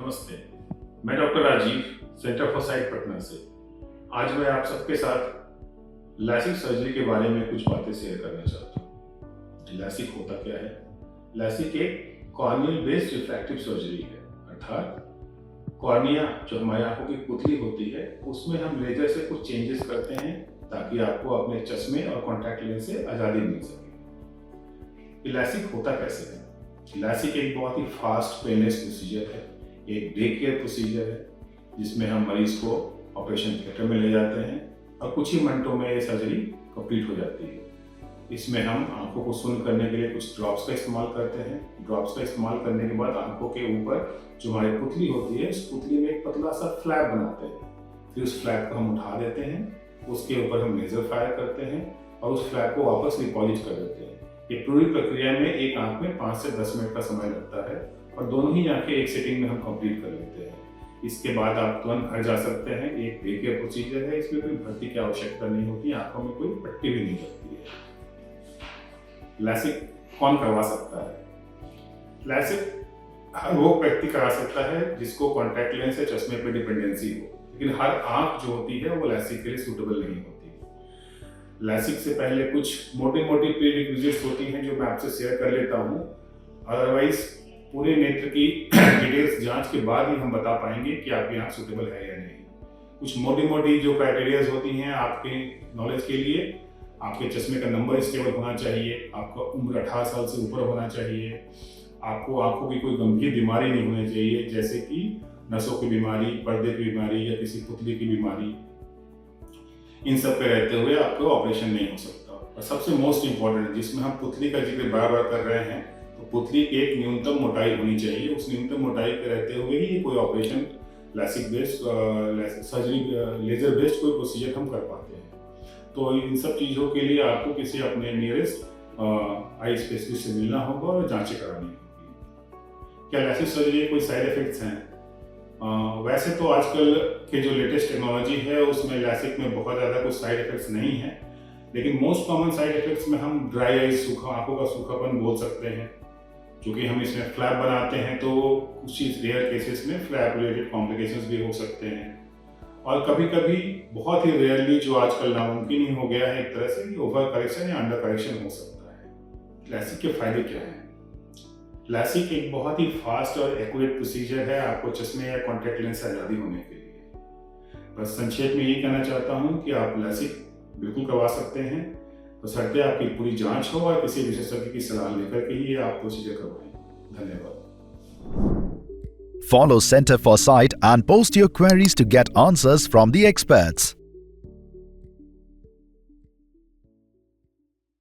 नमस्ते, मैं doctor Rajiv, centre for sight Patna से। आज मैं आप सबके साथ लैसिक सर्जरी के बारे में कुछ बातें शेयर करना चाहता हूँ। लैसिक होता क्या है? लैसिक एक कॉर्नियल बेस्ड रिफ्रैक्टिव सर्जरी है, अर्थात कॉर्निया जो हमारी आंखों की पुतली होती है उसमें हम लेजर से कुछ चेंजेस करते हैं ताकि आपको अपने चश्मे और कॉन्टैक्ट लेंस से आज़ादी मिल सके। लैसिक होता कैसे है? लैसिक एक बहुत ही फास्ट पेनलेस प्रोसीजर है, एक डे केयर प्रोसीजर है जिसमें हम मरीज को ऑपरेशन थिएटर में ले जाते हैं और कुछ ही मिनटों में ये सर्जरी कंप्लीट हो जाती है। इसमें हम आंखों को शून्य करने के लिए कुछ ड्रॉप्स का इस्तेमाल करते हैं। ड्रॉप्स का इस्तेमाल करने के बाद आंखों के ऊपर जो हमारी पुतली होती है उस पुतली में एक पतला सा फ्लैप बनाते हैं। फिर उस फ्लैप को हम उठा देते हैं, उसके ऊपर हम लेजर फायर करते हैं और उस फ्लैप को वापस रिपॉलिश कर देते हैं। ये पूरी प्रक्रिया में एक आंख में 5 से 10 मिनट का समय लगता है और दोनों ही आंखें एक सेटिंग में हम कंप्लीट कर लेते हैं। इसके बाद आप तुरंत घर जा सकते हैं। एक डे केयर प्रोसीजर है, इसमें कोई भर्ती की आवश्यकता नहीं होती, आंखों में कोई पट्टी भी नहीं लगती है। लैसिक कौन करवा सकता है? लैसिक हर वो व्यक्ति करा सकता है जिसको कॉन्टैक्ट लेंस या चश्मे पर डिपेंडेंसी हो, लेकिन हर आंख जो होती है वो लैसिक के लिए सूटेबल नहीं होती। लैसिक से पहले कुछ मोटी प्रीरिक्विजिट्स होती हैं जो मैं आपसे शेयर कर लेता हूँ। अदरवाइज पूरे नेत्र की डिटेल्स जांच के बाद ही हम बता पाएंगे कि आपकी आंख सूटेबल है या नहीं। कुछ मोटी जो क्राइटेरियाज होती हैं आपके नॉलेज के लिए, आपके चश्मे का नंबर स्टेबल होना चाहिए, आपका उम्र 18 साल से ऊपर होना चाहिए, आपको आंखों की कोई गंभीर बीमारी नहीं होनी चाहिए जैसे कि नसों की बीमारी, पर्दे की बीमारी या किसी पुतली की बीमारी। इन सब पे रहते हुए आपको ऑपरेशन नहीं हो सकता। और सबसे मोस्ट इम्पॉर्टेंट जिसमें हम पुतली का जिक्र बार बार कर रहे हैं, तो पुतली की एक न्यूनतम मोटाई होनी चाहिए। उस न्यूनतम मोटाई पे रहते हुए ही कोई operation LASIK based surgery laser based कोई प्रोसीजर हम कर पाते हैं। तो इन सब चीज़ों के लिए आपको किसी अपने नियरेस्ट आई स्पेशलिस्ट से मिलना होगा और जांचें करानी होगी। क्या लैसिक सर्जरी के कोई साइड इफेक्ट्स हैं? वैसे तो आजकल के जो लेटेस्ट टेक्नोलॉजी है उसमें लैसिक में बहुत ज़्यादा कुछ साइड इफेक्ट्स नहीं है, लेकिन मोस्ट कॉमन साइड इफेक्ट्स में हम ड्राई आइज, सूखा आंखों का सूखापन बोल सकते हैं। क्योंकि हम इसमें फ्लैप बनाते हैं तो कुछ रेयर केसेस में फ्लैप रिलेटेड कॉम्प्लिकेशंस भी हो सकते हैं। और कभी कभी बहुत ही रेयरली जो आजकल नामुमकिन ही हो गया है एक तरह से, ओवर करेक्शन या अंडर करेक्शन हो सकता है। लैसिक के फायदे क्या हैं? लैसिक एक बहुत ही फास्ट और एक्यूरेट प्रोसीजर है आपको चश्मे या कॉन्टैक्ट लेंस से आज़ादी होने के लिए। बस संक्षेप में यही कहना चाहता हूँ कि आप लैसिक बिल्कुल करवा सकते हैं, बशर्ते आपकी पूरी जांच हो और किसी विशेषज्ञ की सलाह लेकर के ही आप प्रोसीजर करवाएं। धन्यवाद। Follow Center for Sight and post your queries to get answers from the experts.